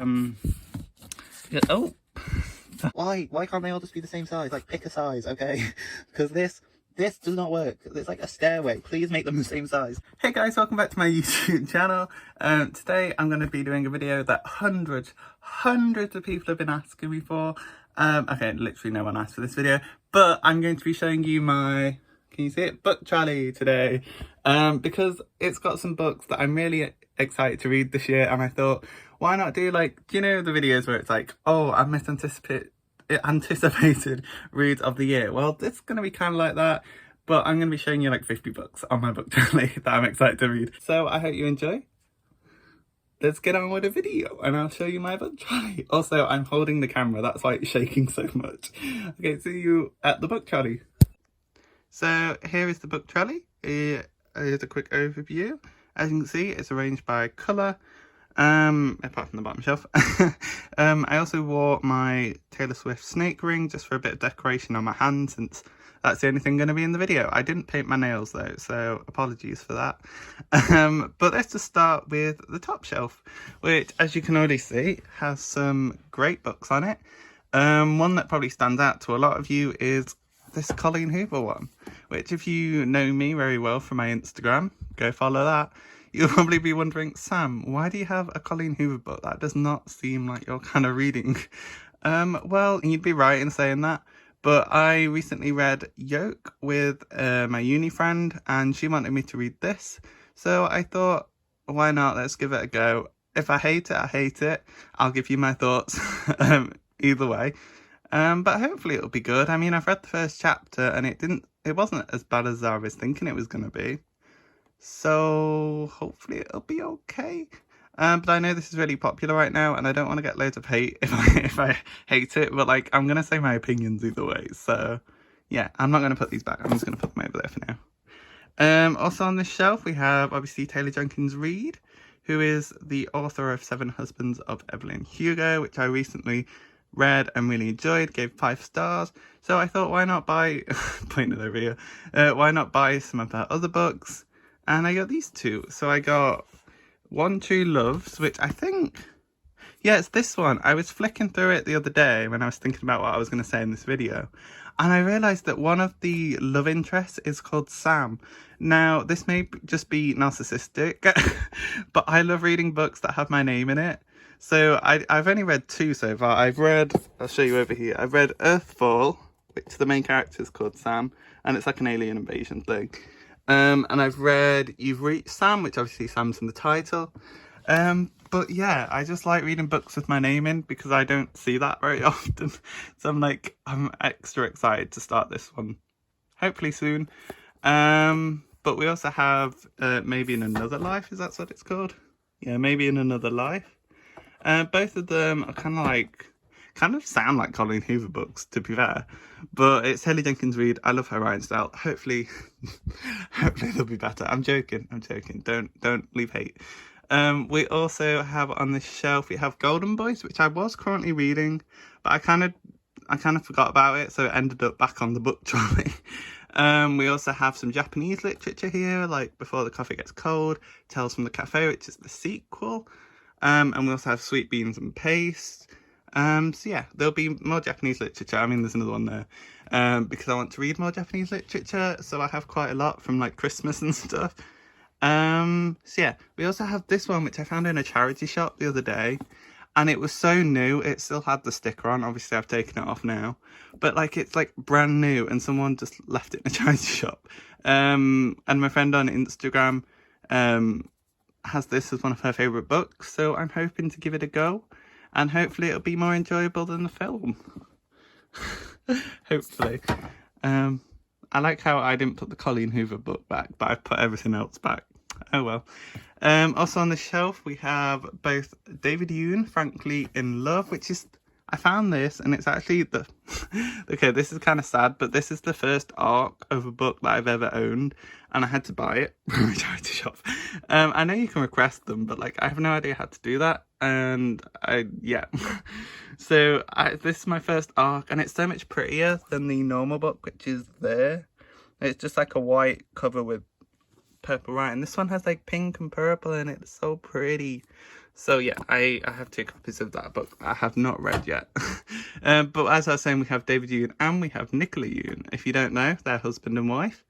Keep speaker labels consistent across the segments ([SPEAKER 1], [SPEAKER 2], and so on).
[SPEAKER 1] Yeah, oh. Why can't they all just be the same size? Like, pick a size, okay? Because this does not work. It's like a stairway. Please make them the same size. Hey guys, welcome back to my YouTube channel. Today I'm going to be doing a video that hundreds of people have been asking me for. Okay, literally no one asked for this video, but I'm going to be showing you my, can you see it? Book trolley today. Because it's got some books that I'm really excited to read this year, and I thought, why not do, like, do you know the videos where it's like, oh, I've anticipated reads of the year? Well, this is going to be kind of like that, but I'm going to be showing you like 50 books on my book trolley that I'm excited to read. So I hope you enjoy. Let's get on with the video and I'll show you my book trolley. Also, I'm holding the camera, that's why it's shaking so much. Okay, see you at the book trolley. So here is the book trolley. Here's a quick overview. As you can see, it's arranged by colour, apart from the bottom shelf. I also wore my Taylor Swift snake ring just for a bit of decoration on my hand, since that's the only thing going to be in the video. I didn't paint my nails though, so apologies for that. But let's just start with the top shelf, which, as you can already see, has some great books on it. One that probably stands out to a lot of you is this Colleen Hoover one, which, if you know me very well from my Instagram, go follow that, you'll probably be wondering, Sam, why do you have a Colleen Hoover book? That does not seem like your kind of reading. Well, you'd be right in saying that, but I recently read Yoke with my uni friend, and she wanted me to read this, so I thought, why not, let's give it a go. If I hate it, I hate it. I'll give you my thoughts either way. But hopefully it'll be good. I mean, I've read the first chapter and it wasn't as bad as I was thinking it was going to be. So hopefully it'll be okay. But I know this is really popular right now and I don't want to get loads of hate if I hate it, but like, I'm going to say my opinions either way. So yeah, I'm not going to put these back. I'm just going to put them over there for now. Also on this shelf, we have obviously Taylor Jenkins Reid, who is the author of 7 Husbands of Evelyn Hugo, which I recently read and really enjoyed, gave 5 stars. So I thought, why not buy, pointing over here, why not buy some of her other books? And I got these 2. So I got One True Loves, which I think, yeah, it's this one. I was flicking through it the other day when I was thinking about what I was going to say in this video, and I realised that one of the love interests is called Sam. Now, this may just be narcissistic, but I love reading books that have my name in it. So I've only read 2 so far. I'll show you over here. I've read Earthfall, which the main character is called Sam, and it's like an alien invasion thing. And I've read You've Reached Sam, which obviously Sam's in the title. But yeah, I just like reading books with my name in because I don't see that very often. So I'm extra excited to start this one, hopefully soon. But we also have Maybe in Another Life, is that what it's called? Yeah, Maybe in Another Life. Both of them are kind of sound like Colleen Hoover books, to be fair, but it's Taylor Jenkins Reid. I love her writing style. Hopefully they'll be better. I'm joking. Don't leave hate. We also have on this shelf, we have Golden Boys, which I was currently reading, but I kind of forgot about it, so it ended up back on the book trolley. We also have some Japanese literature here, like Before the Coffee Gets Cold, Tales from the Cafe, which is the sequel. And we also have Sweet Beans and Paste. So yeah, there'll be more Japanese literature. I mean, there's another one there, because I want to read more Japanese literature, so I have quite a lot from like Christmas and stuff. So yeah, we also have this one, which I found in a charity shop the other day, and it was so new, it still had the sticker on. Obviously I've taken it off now, but like, it's like brand new and someone just left it in a charity shop. And my friend on Instagram has this as one of her favourite books, so I'm hoping to give it a go, and hopefully it'll be more enjoyable than the film. Hopefully. I like how I didn't put the Colleen Hoover book back, but I've put everything else back. Oh well. Also on the shelf we have both David Yoon, Frankly in Love, which is, I found this and it's actually the okay, this is kind of sad, but this is the first arc of a book that I've ever owned, and I had to buy it from a charity shop. I know you can request them, but like, I have no idea how to do that, and yeah. So this is my first arc, and it's so much prettier than the normal book, which is there. It's just like a white cover with purple writing. This one has like pink and purple in it. It's so pretty. So yeah, I have 2 copies of that book I have not read yet. But as I was saying, we have David Yoon and we have Nicola Yoon. If you don't know, they're husband and wife.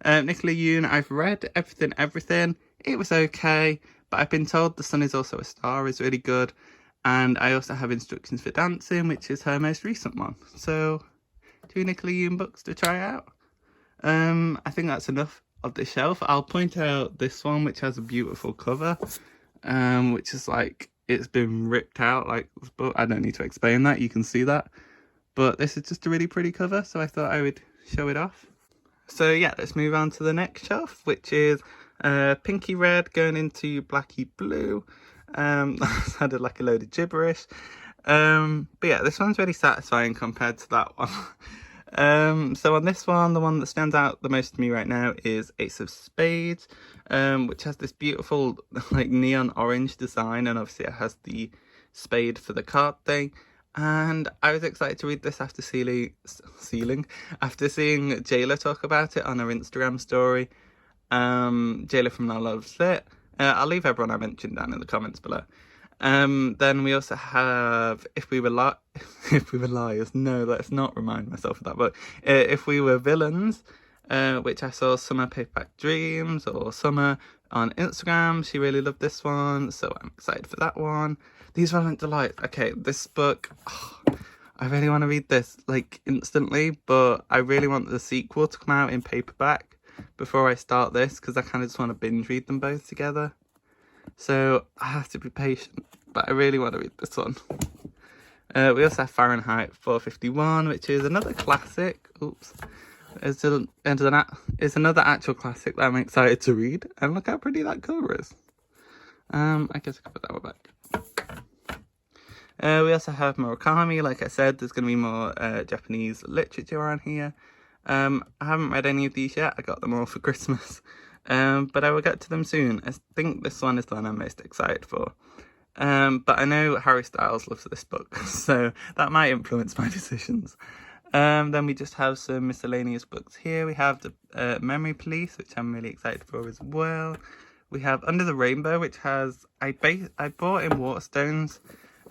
[SPEAKER 1] Nicola Yoon, I've read Everything. It was okay, but I've been told The Sun Is Also a Star is really good. And I also have Instructions for Dancing, which is her most recent one. So 2 Nicola Yoon books to try out. I think that's enough of this shelf. I'll point out this one, which has a beautiful cover, which is like, it's been ripped out like this book. I don't need to explain that, you can see that. But this is just a really pretty cover, so I thought I would show it off. So yeah, let's move on to the next shelf, which is pinky red going into blacky blue. That sounded like a load of gibberish. But yeah, this one's really satisfying compared to that one. So on this one, the one that stands out the most to me right now is Ace of Spades, which has this beautiful like neon orange design, and obviously it has the spade for the card thing. And I was excited to read this after seeing Jayla talk about it on her Instagram story. Jayla from Now Loves Lit. I'll leave everyone I mentioned down in the comments below. Then we also have If We Were Liars. No, let's not remind myself of that. But If We Were Villains, which I saw Summer Paperback Dreams or Summer on Instagram. She really loved this one, so I'm excited for that one. These Violent Delights. Okay, this book, I really want to read this like instantly, but I really want the sequel to come out in paperback before I start this, because I kind of just want to binge read them both together. So I have to be patient, but I really want to read this one. We also have Fahrenheit 451, which is another classic. Oops. It's another actual classic that I'm excited to read. And look how pretty that cover is. I guess I can put that one back. We also have Murakami. Like I said, there's going to be more Japanese literature on here. I haven't read any of these yet. I got them all for Christmas. But I will get to them soon. I think this one is the one I'm most excited for. But I know Harry Styles loves this book, so that might influence my decisions. Then we just have some miscellaneous books here. We have the Memory Police, which I'm really excited for as well. We have Under the Rainbow, which has I bought in Waterstones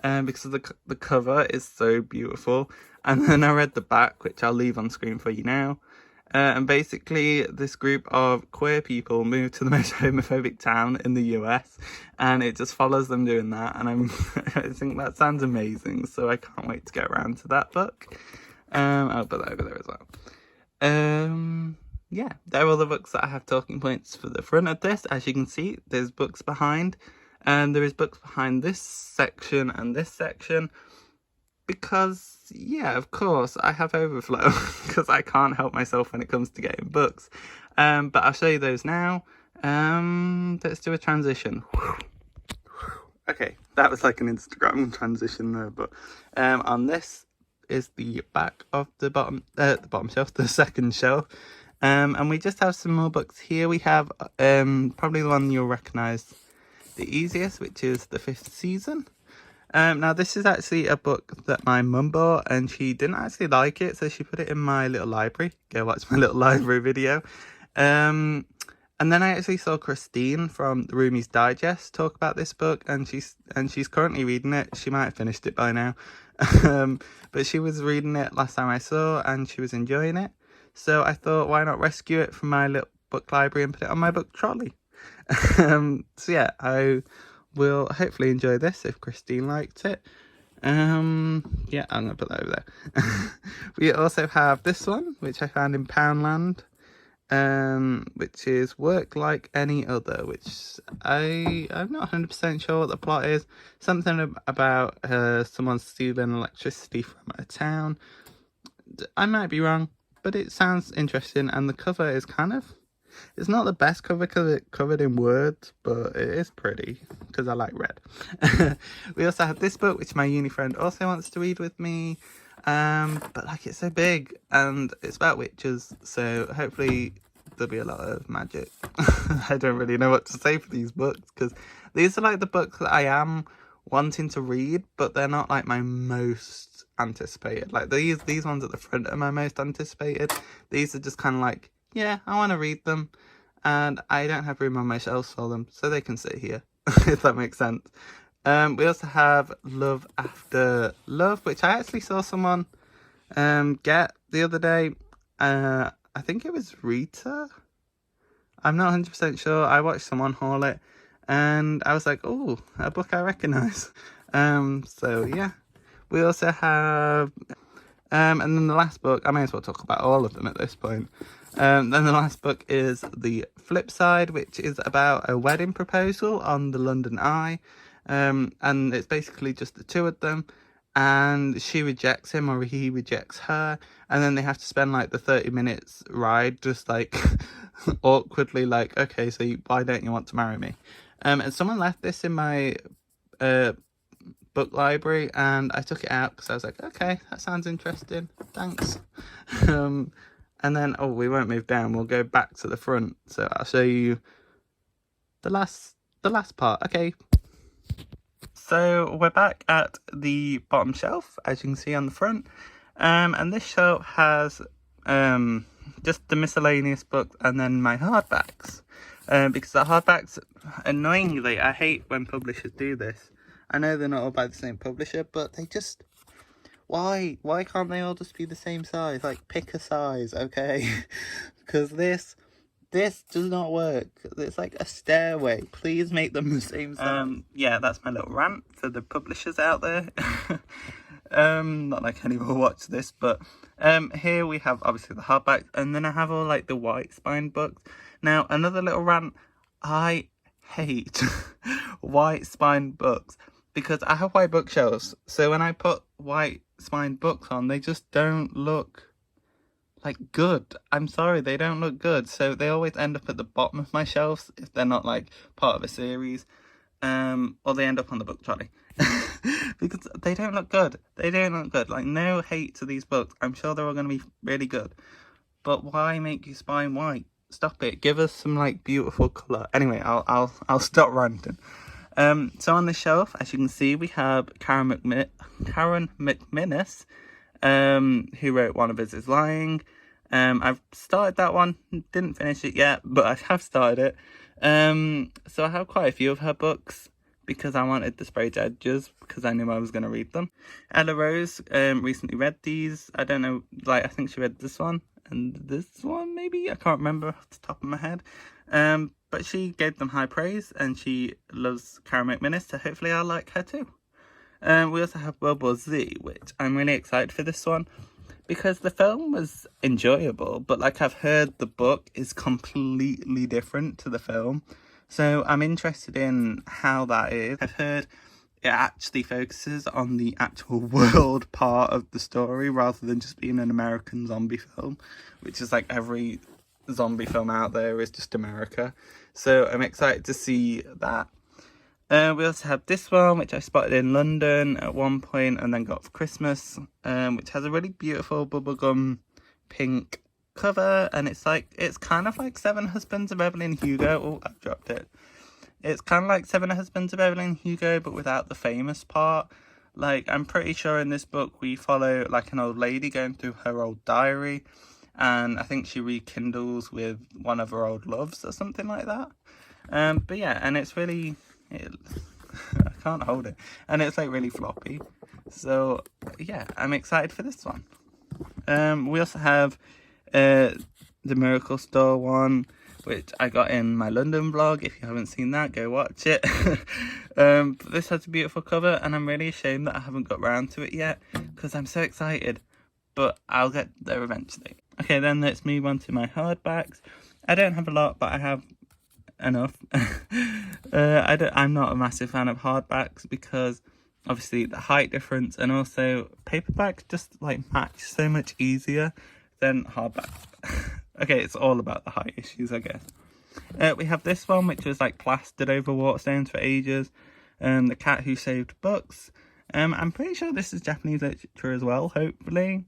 [SPEAKER 1] because of the cover is so beautiful. And then I read the back, which I'll leave on screen for you now. And basically, this group of queer people move to the most homophobic town in the US, and it just follows them doing that. And I think that sounds amazing, so I can't wait to get around to that book. I'll put that over there as well. Yeah, they're all the books that I have talking points for the front of this. As you can see, there's books behind, and there is books behind this section and this section. Because, yeah, of course, I have overflow because I can't help myself when it comes to getting books. But I'll show you those now. Let's do a transition. Okay, that was like an Instagram transition there, but on this is the back of the bottom shelf, the second shelf. And we just have some more books here. We have probably the one you'll recognise the easiest, which is The Fifth Season. Now this is actually a book that my mum bought, and she didn't actually like it, so she put it in my little library. Go watch my little library video. And then I actually saw Christine from the Roomies Digest talk about this book, and she's currently reading it. She might have finished it by now. But she was reading it last time I saw, and she was enjoying it. So I thought, why not rescue it from my little book library and put it on my book trolley? So yeah, I will hopefully enjoy this if Christine liked it. Yeah, I'm gonna put that over there. We also have this one, which I found in Poundland, which is Work Like Any Other, which I'm not 100% sure what the plot is. Something about someone stealing electricity from a town. I might be wrong, but it sounds interesting, and the cover is it's not the best cover because it's covered in words, but it is pretty because I like red. We also have this book, which my uni friend also wants to read with me. But like, it's so big and it's about witches, so hopefully there'll be a lot of magic. I don't really know what to say for these books because these are like the books that I am wanting to read, but they're not like my most anticipated. Like these ones at the front are my most anticipated. These are just kind of like, yeah, I want to read them, and I don't have room on my shelves for them, so they can sit here, if that makes sense. We also have Love After Love, which I actually saw someone get the other day. I think it was Rita. I'm not 100% sure. I watched someone haul it and I was like, oh, a book I recognise. So yeah. We also have and then the last book, I may as well talk about all of them at this point. Then the last book is The Flip Side, which is about a wedding proposal on the London Eye. And it's basically just the two of them, and she rejects him or he rejects her, and then they have to spend like the 30 minutes ride just like awkwardly like, okay, so why don't you want to marry me? And someone left this in my book library and I took it out because I was like, okay, that sounds interesting, thanks. And then, oh, we won't move down, we'll go back to the front, so I'll show you the last part. Okay, so we're back at the bottom shelf, as you can see on the front, and this shelf has just the miscellaneous books and then my hardbacks, because the hardbacks, annoyingly, I hate when publishers do this. I know they're not all by the same publisher, but they just, why can't they all just be the same size? Like, pick a size, okay? Because this does not work. It's like a stairway. Please make them the same size. Yeah, that's my little rant for the publishers out there. Not like anyone will watch this, but here we have obviously the hardback, and then I have all like the white spine books. Now, another little rant. I hate white spine books because I have white bookshelves, so when I put white spine books on, they just don't look like good. I'm sorry, they don't look good, so they always end up at the bottom of my shelves if they're not like part of a series, or they end up on the book trolley. Because they don't look good. They don't look good. Like, no hate to these books, I'm sure they're all going to be really good, but why make your spine white? Stop it. Give us some like beautiful colour. Anyway, I'll stop ranting. So on the shelf, as you can see, we have Karen McMinnis, who wrote One of Us Is Lying. I've started that one, didn't finish it yet, but I have started it. So I have quite a few of her books because I wanted the sprayed edges because I knew I was going to read them. Ella Rose recently read these. I don't know, like I think she read this one and this one maybe, I can't remember off the top of my head. But she gave them high praise and she loves Karen McMinnis, so hopefully I'll like her too. We also have World War Z, which I'm really excited for this one because the film was enjoyable, but like I've heard the book is completely different to the film, so I'm interested in how that is. I've heard it actually focuses on the actual world part of the story rather than just being an American zombie film, which is like every zombie film out there is just America. So I'm excited to see that. We also have this one, which I spotted in London at one point and then got for Christmas, which has a really beautiful bubblegum pink cover, and it's kind of like Seven Husbands of Evelyn Hugo. Oh, I've dropped it. It's kind of like Seven Husbands of Evelyn Hugo, but without the famous part. Like, I'm pretty sure in this book we follow like an old lady going through her old diary, and I think she rekindles with one of her old loves or something like that. But yeah, and it's really, I can't hold it, and it's like really floppy. So yeah, I'm excited for this one. We also have the Miracle Store one, which I got in my London vlog. If you haven't seen that, go watch it. But this has a beautiful cover, and I'm really ashamed that I haven't got round to it yet because I'm so excited, but I'll get there eventually. Okay, then let's move on to my hardbacks. I don't have a lot, but I have enough. I'm not a massive fan of hardbacks because obviously the height difference, and also paperbacks just like match so much easier than hardbacks. Okay, it's all about the height issues, I guess. We have this one, which was like plastered over Waterstones for ages. The Cat Who Saved Books. I'm pretty sure this is Japanese literature as well, hopefully.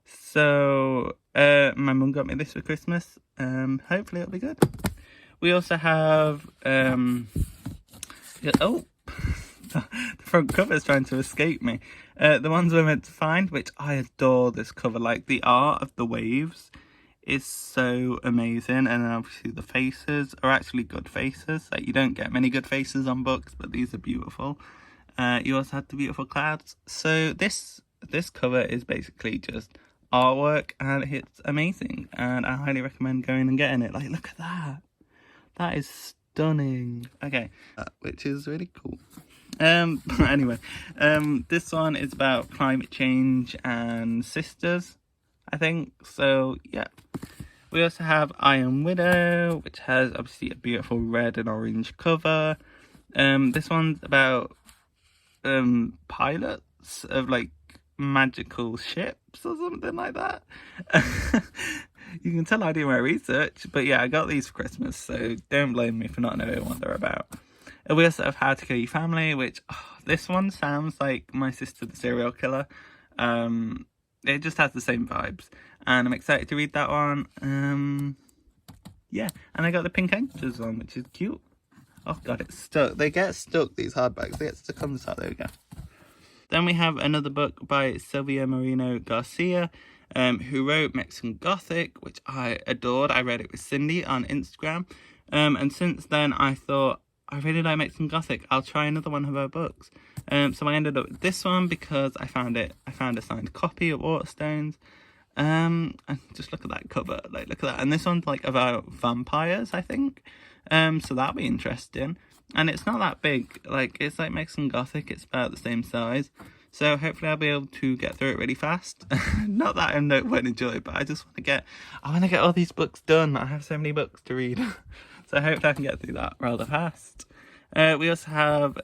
[SPEAKER 1] So my mum got me this for Christmas. Hopefully it'll be good. We also have oh, the front cover is trying to escape me. The Ones We're Meant to Find, which I adore this cover. Like, the art of the waves is so amazing, and obviously the faces are actually good faces. Like, you don't get many good faces on books, but these are beautiful. You also have the beautiful clouds. So this cover is basically just artwork, and it's amazing, and I highly recommend going and getting it. Like, look at that. That is stunning. Okay, which is really cool. Anyway, this one is about climate change and sisters, I think. So yeah, we also have Iron Widow, which has obviously a beautiful red and orange cover. This one's about pilots of like magical ships or something like that. You can tell I do my research, but yeah, I got these for Christmas, so don't blame me for not knowing what they're about. We also have How to Kill Your Family, which this one sounds like My Sister the Serial Killer. It just has the same vibes, and I'm excited to read that one. Yeah, and I got the Pink Angels one, which is cute. Oh god, it's stuck. They get stuck, these hardbacks. They get stuck on the side. There we go. Then we have another book by Silvia Moreno Garcia, who wrote Mexican Gothic, which I adored. I read it with Cindy on Instagram. And since then I thought, I really like Mexican Gothic. I'll try another one of her books. So I ended up with this one because I found a signed copy at Waterstones. And just look at that cover. Like, look at that. And this one's like about vampires, I think. So that'll be interesting. And it's not that big. Like, it's like Mexican Gothic. It's about the same size. So hopefully I'll be able to get through it really fast. Not that I won't enjoy it, but I just want to get all these books done. I have so many books to read. So hopefully I can get through that rather fast. We also have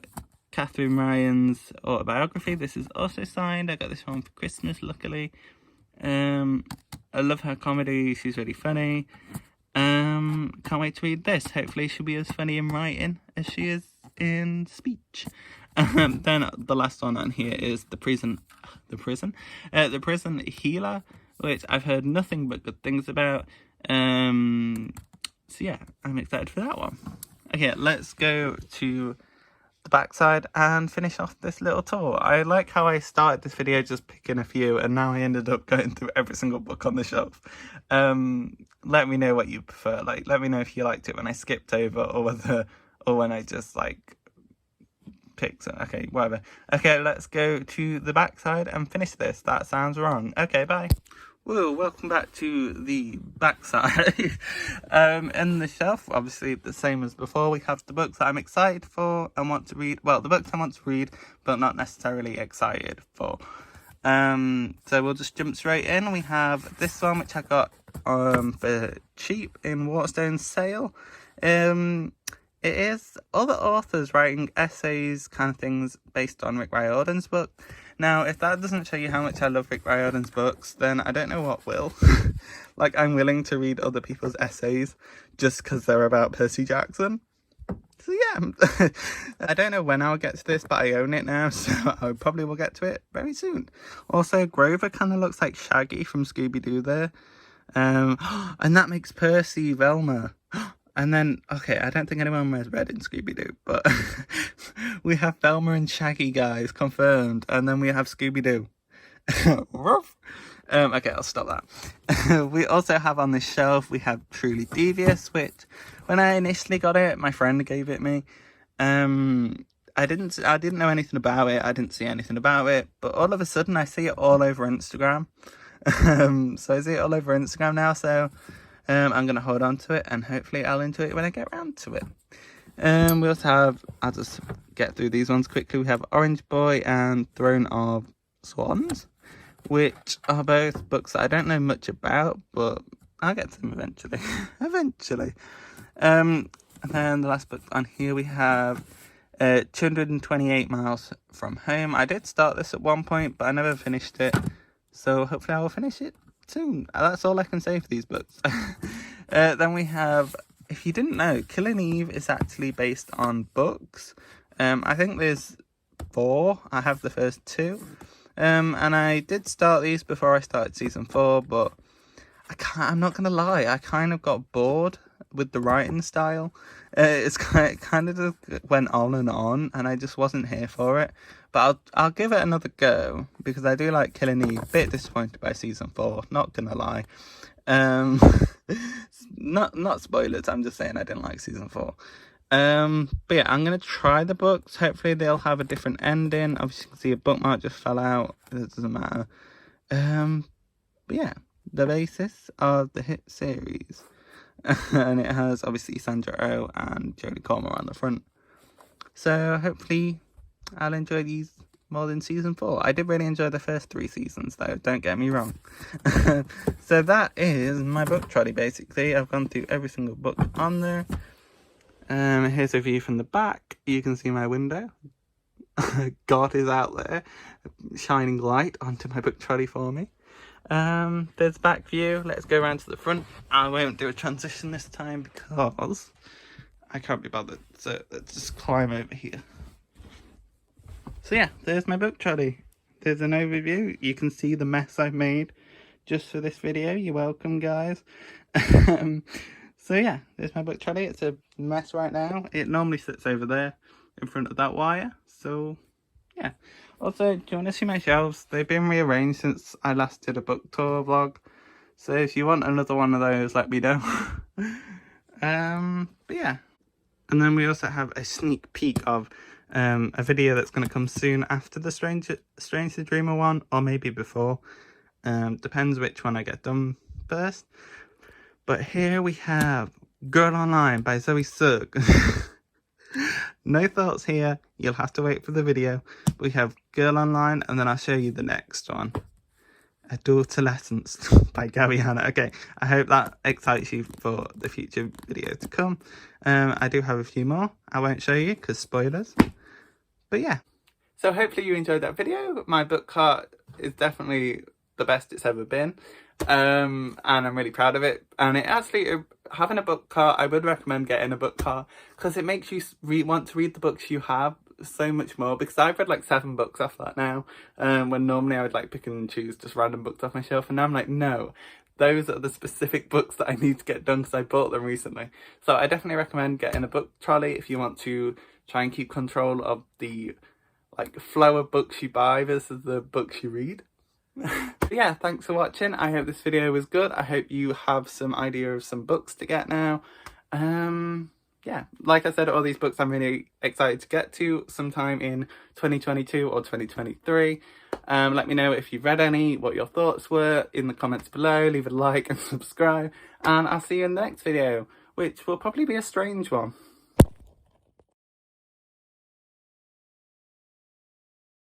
[SPEAKER 1] Catherine Ryan's autobiography. This is also signed. I got this one for Christmas, luckily. I love her comedy. She's really funny. Can't wait to read this. Hopefully she'll be as funny in writing as she is in speech. Then the last one on here is the prison healer, which I've heard nothing but good things about. So yeah, I'm excited for that one. Okay, let's go to the backside and finish off this little tour. I like how I started this video just picking a few, and now I ended up going through every single book on the shelf. Let me know what you prefer. Like, let me know if you liked it when I skipped over, or when I just like picked some. Okay, whatever. Okay, let's go to the backside and finish this. That sounds wrong. Okay, bye. Whoa, welcome back to the backside. In the shelf, obviously the same as before, we have the books that I'm excited for and want to read. Well, the books I want to read, but not necessarily excited for. So we'll just jump straight in. We have this one, which I got for cheap in Waterstone's sale. It is other authors writing essays, kind of things, based on Rick Riordan's book. Now, if that doesn't show you how much I love Rick Riordan's books, then I don't know what will. Like, I'm willing to read other people's essays just because they're about Percy Jackson. So yeah, I don't know when I'll get to this, but I own it now, so I probably will get to it very soon. Also, Grover kind of looks like Shaggy from Scooby-Doo there. And that makes Percy Velma. And then, okay, I don't think anyone wears red in Scooby-Doo, but we have Velma and Shaggy, guys, confirmed. And then we have Scooby-Doo. Okay, I'll stop that. We also have on this shelf, we have Truly Devious, which when I initially got it, my friend gave it me. I didn't know anything about it. I didn't see anything about it, but all of a sudden I see it all over Instagram. So I see it all over Instagram now, so I'm going to hold on to it, and hopefully I'll enjoy it when I get around to it. We also have, I'll just get through these ones quickly. We have Orange Boy and Throne of Swans, which are both books that I don't know much about, but I'll get to them eventually. And then the last book on here, we have 228 Miles from Home. I did start this at one point, but I never finished it, so hopefully I will finish it soon. That's all I can say for these books. Then we have, if you didn't know, Killing Eve is actually based on books. I think there's 4. I have the first 2. And I did start these before I started season 4, but I'm not gonna lie, I kind of got bored with the writing style. It kind of just went on, and I just wasn't here for it. But I'll give it another go, because I do like Killing Eve. Bit disappointed by season 4, not gonna lie. Not spoilers, I'm just saying I didn't like season 4. But yeah, I'm gonna try the books. Hopefully they'll have a different ending. Obviously you can see a bookmark just fell out. It doesn't matter. But yeah, the basis of the hit series. And it has obviously Sandra Oh and Jodie Comer on the front. So hopefully I'll enjoy these more than season 4. I did really enjoy the first 3 seasons though, don't get me wrong. So that is my book trolley basically. I've gone through every single book on there. Here's a view from the back. You can see my window. God is out there shining light onto my book trolley for me. There's back view. Let's go around to the front. I won't do a transition this time because I can't be bothered. So let's just climb over here. So yeah, there's my book trolley. There's an overview. You can see the mess I've made just for this video. You're welcome, guys. So yeah, there's my book trolley. It's a mess right now. It normally sits over there in front of that wire. So yeah. Also, do you want to see my shelves? They've been rearranged since I last did a book tour vlog. So if you want another one of those, let me know. But yeah. And then we also have a sneak peek of a video that's going to come soon after the Strange the Dreamer one, or maybe before. Depends which one I get done first. But here we have Girl Online by Zoe Sugg. No thoughts here, you'll have to wait for the video. We have Girl Online, and then I'll show you the next one. Adultolescence by Gabby Hanna. Okay, I hope that excites you for the future video to come. I do have a few more. I won't show you because spoilers. But yeah. So hopefully you enjoyed that video. My book cart is definitely the best it's ever been. And I'm really proud of it. And it actually, having a book cart, I would recommend getting a book cart because it makes you want to read the books you have so much more, because I've read like 7 books off that now, when normally I would like pick and choose just random books off my shelf, and now I'm like, no, those are the specific books that I need to get done because I bought them recently. So I definitely recommend getting a book trolley if you want to try and keep control of the like flow of books you buy versus the books you read. Yeah, thanks for watching. I hope this video was good. I hope you have some idea of some books to get now. Yeah, like I said, all these books I'm really excited to get to sometime in 2022 or 2023. Let me know if you've read any, what your thoughts were in the comments below. Leave a like and subscribe, and I'll see you in the next video, which will probably be a strange one.